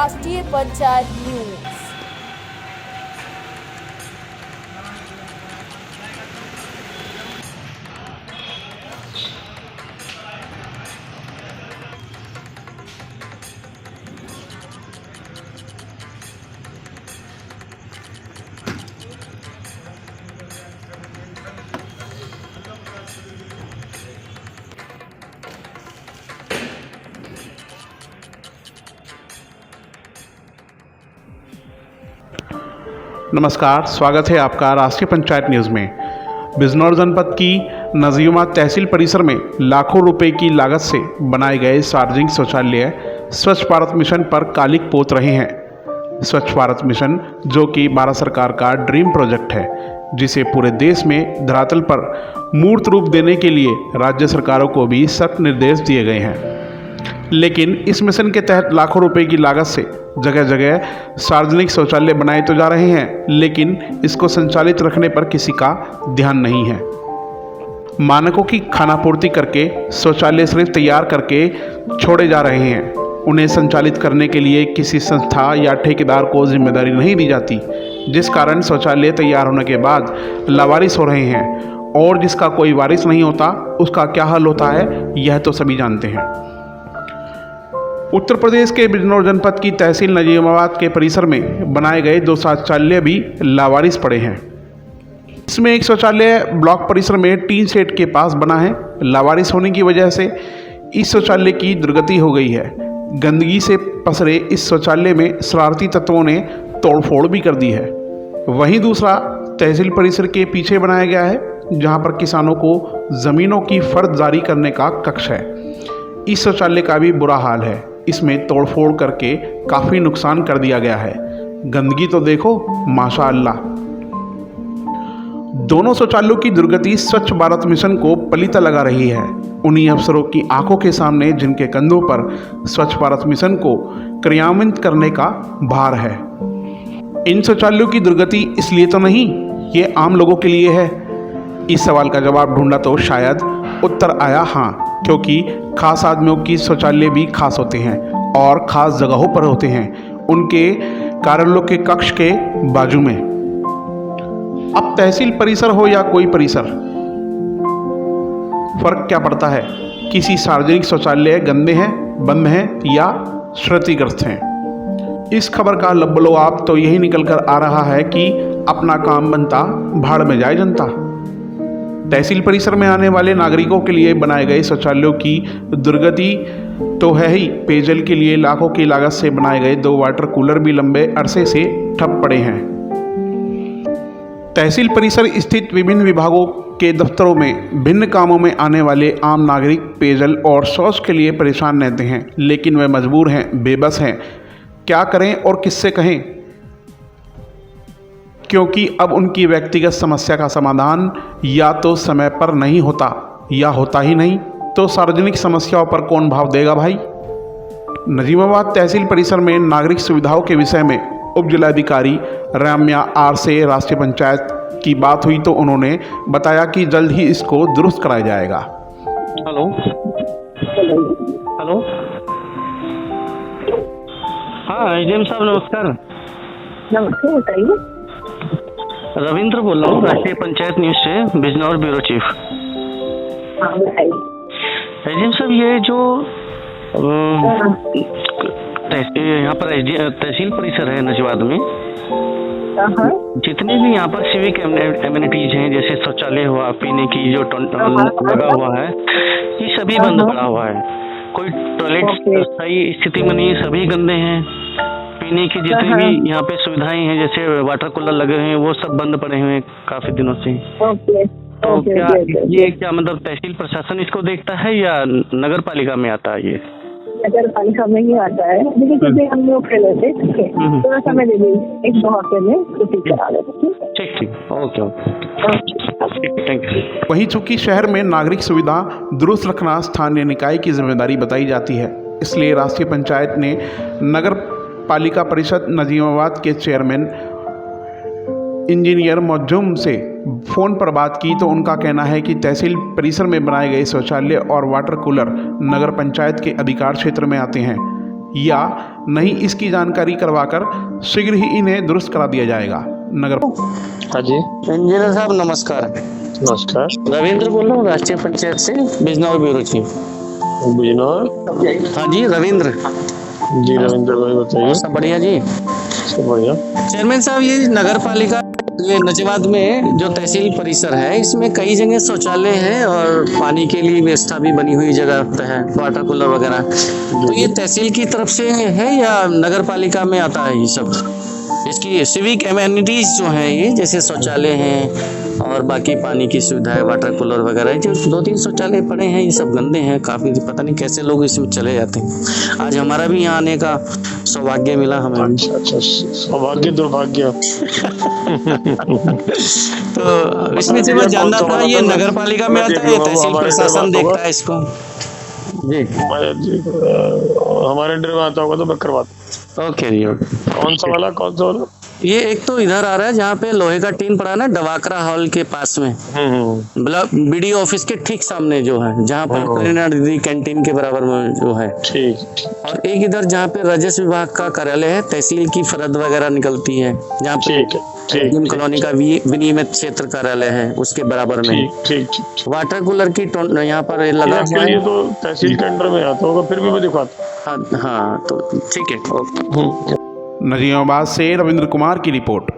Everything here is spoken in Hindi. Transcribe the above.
राष्ट्रीय पंचायत न्यूज। नमस्कार, स्वागत है आपका राष्ट्रीय पंचायत न्यूज़ में। बिजनौर जनपद की नजीमाबाद तहसील परिसर में लाखों रुपए की लागत से बनाए गए सार्वजनिक शौचालय स्वच्छ भारत मिशन पर कालिक पोत रहे हैं। स्वच्छ भारत मिशन जो कि भारत सरकार का ड्रीम प्रोजेक्ट है, जिसे पूरे देश में धरातल पर मूर्त रूप देने के लिए राज्य सरकारों को भी सख्त निर्देश दिए गए हैं। लेकिन इस मिशन के तहत लाखों रुपए की लागत से जगह जगह सार्वजनिक शौचालय बनाए तो जा रहे हैं, लेकिन इसको संचालित रखने पर किसी का ध्यान नहीं है। मानकों की खानापूर्ति करके शौचालय सिर्फ तैयार करके छोड़े जा रहे हैं। उन्हें संचालित करने के लिए किसी संस्था या ठेकेदार को जिम्मेदारी नहीं दी जाती, जिस कारण शौचालय तैयार होने के बाद लावारिस हो रहे हैं। और जिसका कोई वारिस नहीं होता, उसका क्या हाल होता है, यह तो सभी जानते हैं। उत्तर प्रदेश के बिजनौर जनपद की तहसील नजीमाबाद के परिसर में बनाए गए 2 शौचालय भी लावारिस पड़े हैं। इसमें एक शौचालय ब्लॉक परिसर में टीन शेड के पास बना है। लावारिस होने की वजह से इस शौचालय की दुर्गति हो गई है। गंदगी से पसरे इस शौचालय में शरारती तत्वों ने तोड़फोड़ भी कर दी है। वहीं दूसरा तहसील परिसर के पीछे बनाया गया है, जहां पर किसानों को ज़मीनों की फर्द जारी करने का कक्ष है। इस शौचालय का भी बुरा हाल है। इसमें तोड़फोड़ करके काफ़ी नुकसान कर दिया गया है। गंदगी तो देखो, माशाअल्लाह। दोनों शौचालयों की दुर्गति स्वच्छ भारत मिशन को पलीता लगा रही है। उन्हीं अफसरों की आंखों के सामने जिनके कंधों पर स्वच्छ भारत मिशन को क्रियान्वित करने का भार है। इन शौचालयों की दुर्गति इसलिए तो नहीं, ये आम लोगों के लिए है। इस सवाल का जवाब ढूंढा तो शायद उत्तर आया हाँ, क्योंकि खास आदमियों की शौचालय भी खास होते हैं और ख़ास जगहों पर होते हैं, उनके कार्यालयों के कक्ष के बाजू में। अब तहसील परिसर हो या कोई परिसर, फर्क क्या पड़ता है? किसी सार्वजनिक शौचालय गंदे हैं, बंद हैं या क्षतिग्रस्त हैं। इस खबर का लबोलबाब तो यही निकल कर आ रहा है कि अपना काम बनता, भाड़ में जाए जनता। तहसील परिसर में आने वाले नागरिकों के लिए बनाए गए शौचालयों की दुर्गति तो है ही, पेयजल के लिए लाखों की लागत से बनाए गए 2 वाटर कूलर भी लंबे अरसे से ठप पड़े हैं। तहसील परिसर स्थित विभिन्न विभागों के दफ्तरों में भिन्न कामों में आने वाले आम नागरिक पेयजल और शौच के लिए परेशान रहते हैं, लेकिन वे मजबूर हैं, बेबस हैं। क्या करें और किससे कहें, क्योंकि अब उनकी व्यक्तिगत समस्या का समाधान या तो समय पर नहीं होता या होता ही नहीं, तो सार्वजनिक समस्याओं पर कौन भाव देगा भाई। नजीमाबाद तहसील परिसर में नागरिक सुविधाओं के विषय में उप जिलाधिकारी राम्या आर से राष्ट्रीय पंचायत की बात हुई तो उन्होंने बताया कि जल्द ही इसको दुरुस्त कराया जाएगा। हेलो हेलो, हाँ एजीएम साहब नमस्कार। नमस्ते, बताइए। रविंद्र बोल रहा हूँ, राष्ट्रीय पंचायत न्यूज से, बिजनौर ब्यूरो चीफ। हाँ बताइए। एजीएम साहब, ये जो यहाँ पर तहसील परिसर है नजीबाद में, जितने भी यहाँ पर सिविक एमिनिटीज हैं, जैसे शौचालय हुआ, पीने की जो लगा हुआ है, ये सभी बंद पड़ा हुआ है। कोई टॉयलेट सही स्थिति में नहीं है, सभी गंदे हैं। पीने की जितनी भी यहाँ पे सुविधाएं हैं, जैसे वाटर कूलर लगे हुए हैं, वो सब बंद पड़े हुए हैं काफी दिनों से। तो क्या ये क्या मतलब तहसील प्रशासन इसको देखता है या नगर पालिका में आता है? ये नगर पालिका में ही आता है, लेकिन क्योंकि हम लोग पहले से थोड़ा समय दे दीजिए, 1 दो हफ्ते में छुट्टी करा देते। ठीक, ओके ओके, थैंक यू। वहीं चूंकि शहर में नागरिक सुविधा दुरुस्त रखना स्थानीय निकाय की जिम्मेदारी बताई जाती है, इसलिए राष्ट्रीय पंचायत ने नगर पालिका परिषद नजीमाबाद के चेयरमैन इंजीनियर मौजूम से फ़ोन पर बात की तो उनका कहना है कि तहसील परिसर में बनाए गए शौचालय और वाटर कूलर नगर पंचायत के अधिकार क्षेत्र में आते हैं या नहीं इसकी जानकारी करवाकर शीघ्र ही इन्हें दुरुस्त करा दिया जाएगा। नगर हाँ जी इंजीनियर साहब नमस्कार। नमस्कार। रविंद्र बोल रहा हूँ राष्ट्रीय पंचायत से, बिजनौर ब्यूरो चीफ। बिजनौर। हाँ जी रविंद्र। जी रविंद्र भाई बताइए। सब बढ़िया जी। सब बढ़िया। चेयरमैन साहब, ये नगर पालिका ये नजवाद में जो तहसील परिसर है, इसमें कई जगह शौचालय है और पानी के लिए व्यवस्था भी बनी हुई जगह है, वाटर कूलर वगैरह। तो ये तहसील की तरफ से है या नगर पालिका में आता है ये सब? इसकी सिविक एमेनिटीज जो हैं ये, जैसे शौचालय हैं और बाकी पानी की सुविधाएं, वाटर कूलर वगैरह, जो 2-3 शौचालय पड़े हैं, ये सब गंदे हैं काफी। पता नहीं कैसे लोग इसमें चले जाते हैं। आज हमारा भी यहाँ आने का सौभाग्य मिला हमें। अच्छा, सौभाग्य दुर्भाग्य। तो इसमें से मैं जानना था, ये नगर पालिका में आता है या तहसील प्रशासन देखता है इसको? जी हमारे अंडर में आता होगा तो मैं करवाता। ओके जी, ओके। कौन सा वाला? ये एक तो इधर आ रहा है जहाँ पे लोहे का टीन पड़ा है ना, डवाकरा हॉल के पास में, बीडीओ ऑफिस के ठीक सामने जो है, जहाँ पर प्रेरणा दीदी कैंटीन के बराबर में जो है। ठीक। और एक इधर जहाँ पे राजस्व विभाग का कार्यालय है, तहसील की फरद वगैरह निकलती है, जहाँ पे जिम कॉलोनी का विनियमित क्षेत्र कार्यालय है, उसके बराबर में। ठीक। वाटर कूलर की यहाँ पर लगा हुआ है। ये तो तहसील के अंडर में आता होगा, फिर भी मैं दिखाता। हाँ तो ठीक है। नजीमाबाद से रविंद्र कुमार की रिपोर्ट।